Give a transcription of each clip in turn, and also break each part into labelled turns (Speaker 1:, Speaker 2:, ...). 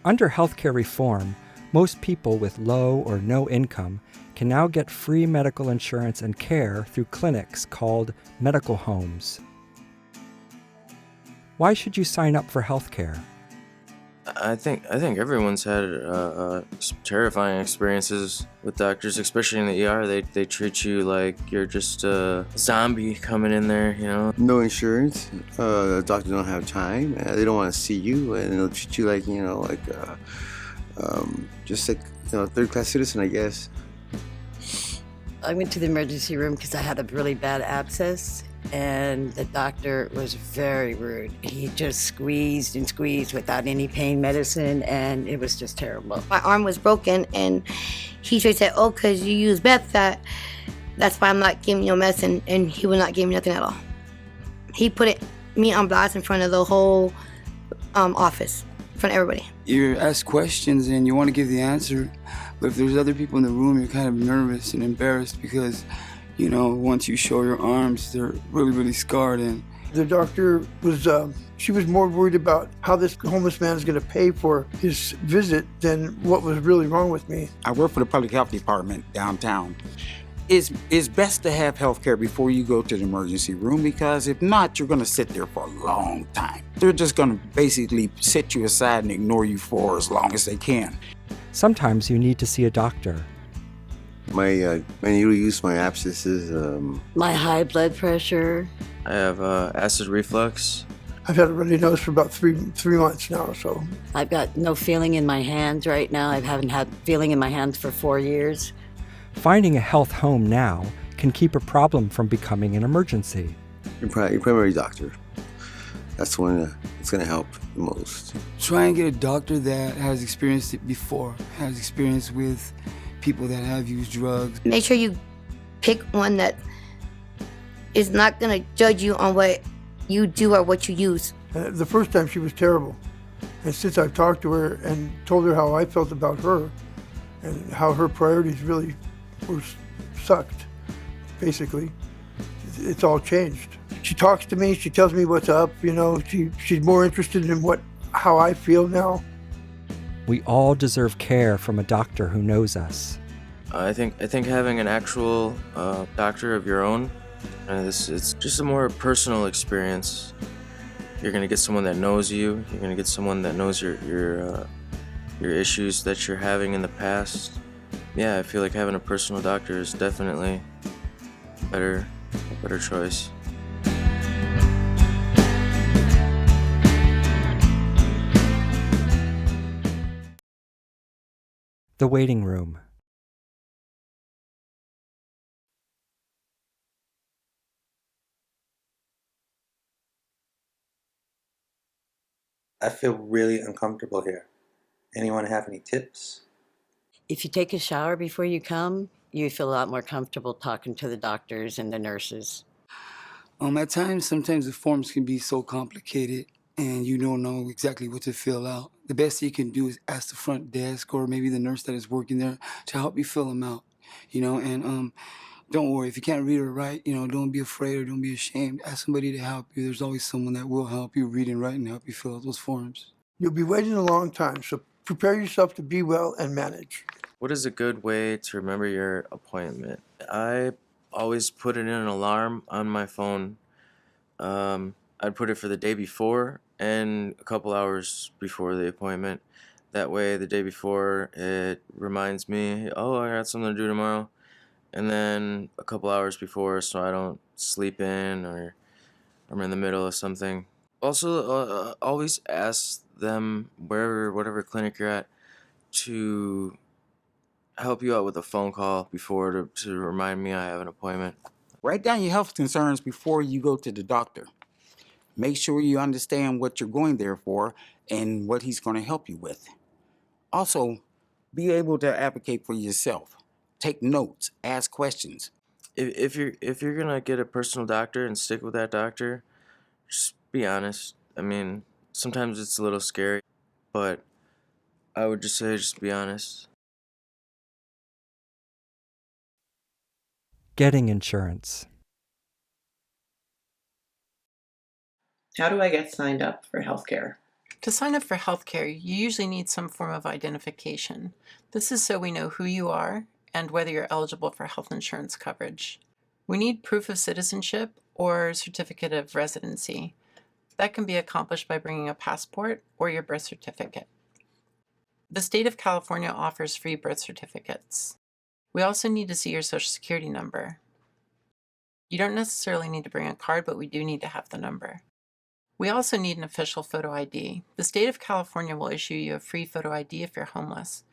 Speaker 1: Under healthcare reform, most people with low or no income can now get free medical insurance and care through clinics called medical homes. Why should you sign up for healthcare?
Speaker 2: I think everyone's had some terrifying experiences with doctors, especially in the ER. They treat you like you're just a zombie coming in there, you know.
Speaker 3: No insurance. The doctor don't have time. They don't want to see you, and they'll treat you like just like third-class citizen, I guess.
Speaker 4: I went to the emergency room because I had a really bad abscess, and the doctor was very rude. He just squeezed and squeezed without any pain medicine, and it was just terrible.
Speaker 5: My arm was broken, and he straight said, "Oh, because you use meth, that's why I'm not giving you medicine," and he would not give me nothing at all. He put me on blast in front of the whole office, in front of everybody.
Speaker 6: You ask questions and you want to give the answer, but if there's other people in the room, you're kind of nervous and embarrassed because, once you show your arms, they're really, really scarred. And
Speaker 7: the doctor she was more worried about how this homeless man is going to pay for his visit than what was really wrong with me.
Speaker 8: I work for the public health department downtown. It's best to have health care before you go to the emergency room, because if not, you're going to sit there for a long time. They're just going to basically sit you aside and ignore you for as long as they can.
Speaker 1: Sometimes you need to see a doctor.
Speaker 3: My needle use, my abscesses.
Speaker 4: My high blood pressure.
Speaker 2: I have acid reflux.
Speaker 7: I've had a runny nose for about three months now, so.
Speaker 4: I've got no feeling in my hands right now. I haven't had feeling in my hands for 4 years.
Speaker 1: Finding a health home now can keep a problem from becoming an emergency.
Speaker 3: Your primary doctor. That's the one that's going to help the most.
Speaker 6: Try and get a doctor that has experienced it before, has experience with people that have used drugs.
Speaker 5: Make sure you pick one that is not going to judge you on what you do or what you use.
Speaker 7: The first time she was terrible. And since I've talked to her and told her how I felt about her and how her priorities really were sucked, basically, it's all changed. She talks to me, she tells me what's up, she's more interested in how I feel now.
Speaker 1: We all deserve care from a doctor who knows us.
Speaker 2: I think having an actual doctor of your own, it's just a more personal experience. You're gonna get someone that knows you. You're gonna get someone that knows your issues that you're having in the past. Yeah, I feel like having a personal doctor is definitely a better choice.
Speaker 1: The waiting room.
Speaker 9: I feel really uncomfortable here. Anyone have any tips?
Speaker 4: If you take a shower before you come, you feel a lot more comfortable talking to the doctors and the nurses.
Speaker 6: Sometimes the forms can be so complicated and you don't know exactly what to fill out. The best you can do is ask the front desk or maybe the nurse that is working there to help you fill them out, and don't worry, if you can't read or write, don't be afraid or don't be ashamed. Ask somebody to help you. There's always someone that will help you read and write and help you fill out those forms.
Speaker 7: You'll be waiting a long time, so prepare yourself to be well and manage.
Speaker 2: What is a good way to remember your appointment? I always put it in an alarm on my phone. I'd put it for the day before and a couple hours before the appointment. That way, the day before, it reminds me, oh, I got something to do tomorrow. And then a couple hours before, so I don't sleep in or I'm in the middle of something. Also, always ask them, whatever clinic you're at, to help you out with a phone call before to remind me I have an appointment.
Speaker 8: Write down your health concerns before you go to the doctor. Make sure you understand what you're going there for and what he's going to help you with. Also, be able to advocate for yourself. Take notes, ask questions.
Speaker 2: If you're gonna get a personal doctor and stick with that doctor, just be honest. I mean, sometimes it's a little scary, but I would just say just be honest.
Speaker 1: Getting insurance.
Speaker 10: How do I get signed up for healthcare? To sign up for healthcare, you usually need some form of identification. This is so we know who you are and whether you're eligible for health insurance coverage. We need proof of citizenship or certificate of residency. That can be accomplished by bringing a passport or your birth certificate. The state of California offers free birth certificates. We also need to see your social security number. You don't necessarily need to bring a card, but we do need to have the number. We also need an official photo ID. The state of California will issue you a free photo ID if you're homeless.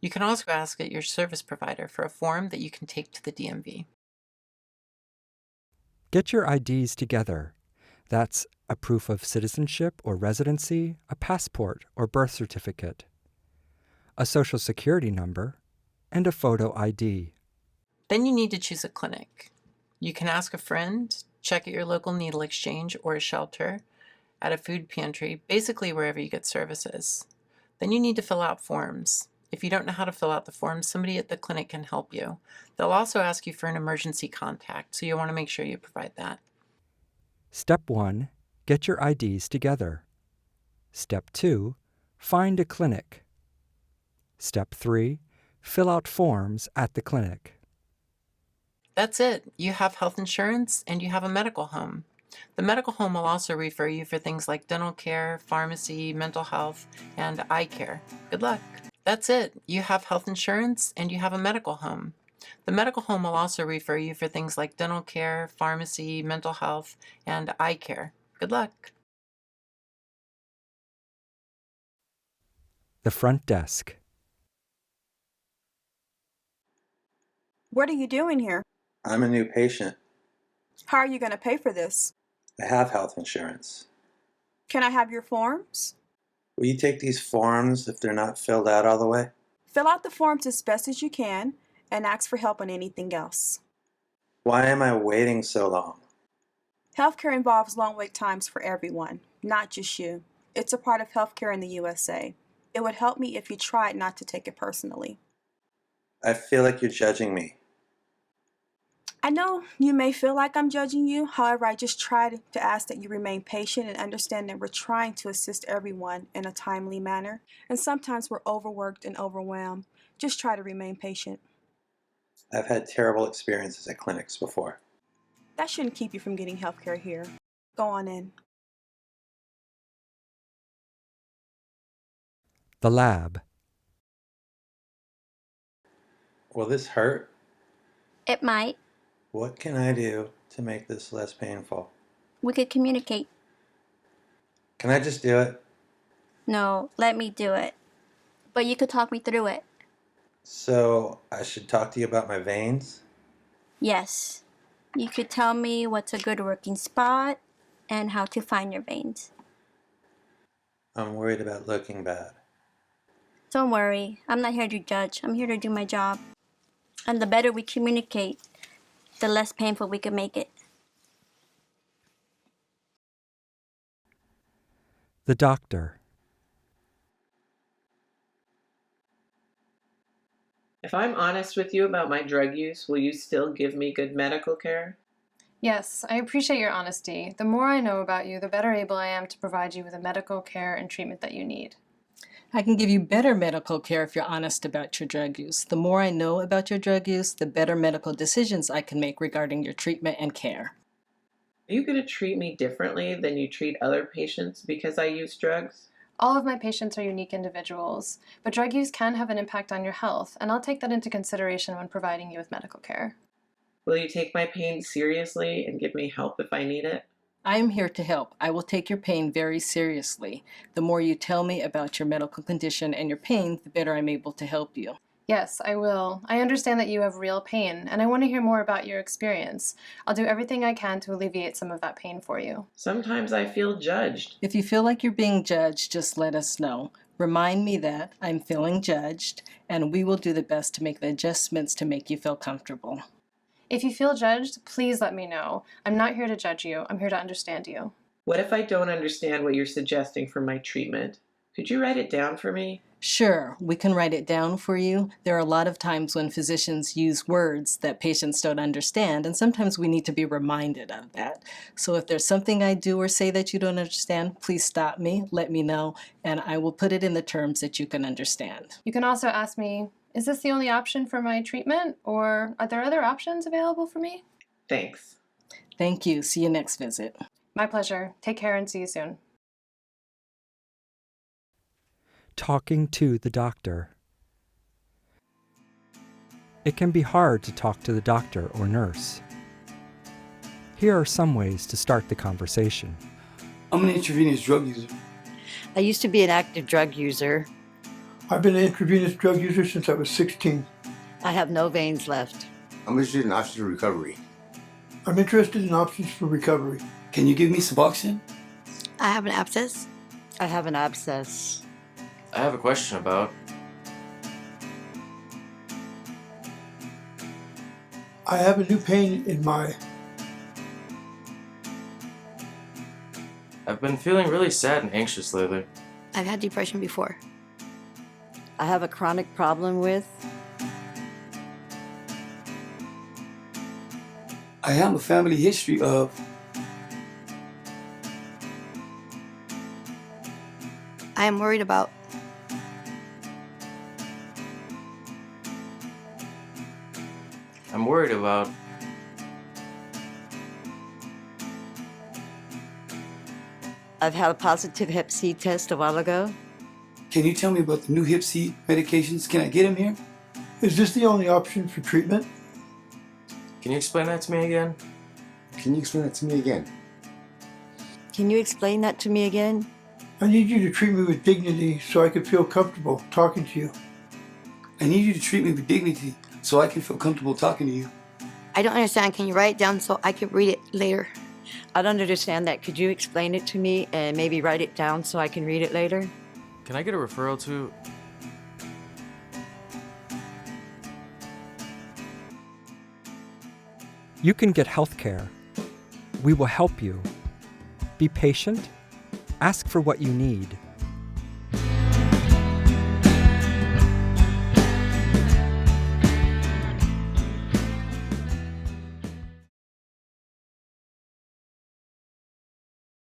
Speaker 10: You can also ask at your service provider for a form that you can take to the DMV.
Speaker 1: Get your IDs together. That's a proof of citizenship or residency, a passport or birth certificate, a social security number, and a photo ID.
Speaker 10: Then you need to choose a clinic. You can ask a friend, check at your local needle exchange or a shelter, at a food pantry, basically wherever you get services. Then you need to fill out forms. If you don't know how to fill out the forms, somebody at the clinic can help you. They'll also ask you for an emergency contact, so you'll want to make sure you provide that.
Speaker 1: Step 1, get your IDs together. Step 2, find a clinic. Step 3, fill out forms at the clinic.
Speaker 10: That's it. You have health insurance and you have a medical home. The medical home will also refer you for things like dental care, pharmacy, mental health, and eye care. Good luck. That's it. You have health insurance and you have a medical home. The medical home will also refer you for things like dental care, pharmacy, mental health, and eye care. Good luck.
Speaker 1: The front desk.
Speaker 11: What are you doing here?
Speaker 9: I'm a new patient.
Speaker 11: How are you going to pay for this?
Speaker 9: I have health insurance.
Speaker 11: Can I have your forms?
Speaker 9: Will you take these forms if they're not filled out all the way?
Speaker 11: Fill out the forms as best as you can and ask for help on anything else.
Speaker 9: Why am I waiting so long?
Speaker 11: Healthcare involves long wait times for everyone, not just you. It's a part of healthcare in the USA. It would help me if you tried not to take it personally.
Speaker 9: I feel like you're judging me.
Speaker 11: I know you may feel like I'm judging you. However, I just try to ask that you remain patient and understand that we're trying to assist everyone in a timely manner. And sometimes we're overworked and overwhelmed. Just try to remain patient.
Speaker 9: I've had terrible experiences at clinics before.
Speaker 11: That shouldn't keep you from getting healthcare here. Go on in.
Speaker 1: The lab.
Speaker 9: Will this hurt?
Speaker 12: It might.
Speaker 9: What can I do to make this less painful?
Speaker 12: We could communicate.
Speaker 9: Can I just do it?
Speaker 12: No, let me do it. But you could talk me through it.
Speaker 9: So I should talk to you about my veins?
Speaker 12: Yes. You could tell me what's a good working spot and how to find your veins.
Speaker 9: I'm worried about looking bad.
Speaker 12: Don't worry. I'm not here to judge. I'm here to do my job. And the better we communicate, the less painful we can make it.
Speaker 1: The doctor.
Speaker 13: If I'm honest with you about my drug use, will you still give me good medical care?
Speaker 14: Yes, I appreciate your honesty. The more I know about you, the better able I am to provide you with the medical care and treatment that you need.
Speaker 15: I can give you better medical care if you're honest about your drug use. The more I know about your drug use, the better medical decisions I can make regarding your treatment and care.
Speaker 13: Are you going to treat me differently than you treat other patients because I use drugs?
Speaker 14: All of my patients are unique individuals, but drug use can have an impact on your health, and I'll take that into consideration when providing you with medical care.
Speaker 13: Will you take my pain seriously and give me help if I need it?
Speaker 15: I am here to help. I will take your pain very seriously. The more you tell me about your medical condition and your pain, the better I'm able to help you.
Speaker 14: Yes, I will. I understand that you have real pain, and I want to hear more about your experience. I'll do everything I can to alleviate some of that pain for you.
Speaker 13: Sometimes I feel judged.
Speaker 15: If you feel like you're being judged, just let us know. Remind me that I'm feeling judged, and we will do the best to make the adjustments to make you feel comfortable.
Speaker 14: If you feel judged, please let me know. I'm not here to judge you. I'm here to understand you.
Speaker 13: What if I don't understand what you're suggesting for my treatment? Could you write it down for me?
Speaker 15: Sure, we can write it down for you. There are a lot of times when physicians use words that patients don't understand, and sometimes we need to be reminded of that. So if there's something I do or say that you don't understand, please stop me, let me know, and I will put it in the terms that you can understand.
Speaker 14: You can also ask me, is this the only option for my treatment, or are there other options available for me?
Speaker 13: Thanks.
Speaker 15: Thank you. See you next visit.
Speaker 14: My pleasure. Take care and see you soon.
Speaker 1: Talking to the doctor. It can be hard to talk to the doctor or nurse. Here are some ways to start the conversation.
Speaker 6: I'm an intravenous drug user.
Speaker 4: I used to be an active drug user.
Speaker 7: I've been an intravenous drug user since I was 16.
Speaker 4: I have no veins left.
Speaker 3: I'm interested in options for recovery.
Speaker 7: I'm interested in options for recovery.
Speaker 6: Can you give me Suboxone?
Speaker 5: I have an abscess.
Speaker 4: I have an abscess.
Speaker 2: I have a question about.
Speaker 7: I have a new pain in my...
Speaker 2: I've been feeling really sad and anxious lately.
Speaker 5: I've had depression before.
Speaker 4: I have a chronic problem with...
Speaker 6: I have a family history of...
Speaker 5: I am worried about.
Speaker 2: I'm worried about.
Speaker 4: I've had a positive Hep C test a while ago.
Speaker 6: Can you tell me about the new Hep C medications? Can I get them here?
Speaker 7: Is this the only option for treatment?
Speaker 2: Can you explain that to me again?
Speaker 3: Can you explain that to me again?
Speaker 4: Can you explain that to me again?
Speaker 7: I need you to treat me with dignity so I could feel comfortable talking to you.
Speaker 6: I need you to treat me with dignity so I can feel comfortable talking to you.
Speaker 5: I don't understand. Can you write it down so I can read it later?
Speaker 4: I don't understand that. Could you explain it to me and maybe write it down so I can read it later?
Speaker 2: Can I get a referral to?
Speaker 1: You can get health care. We will help you. Be patient. Ask for what you need.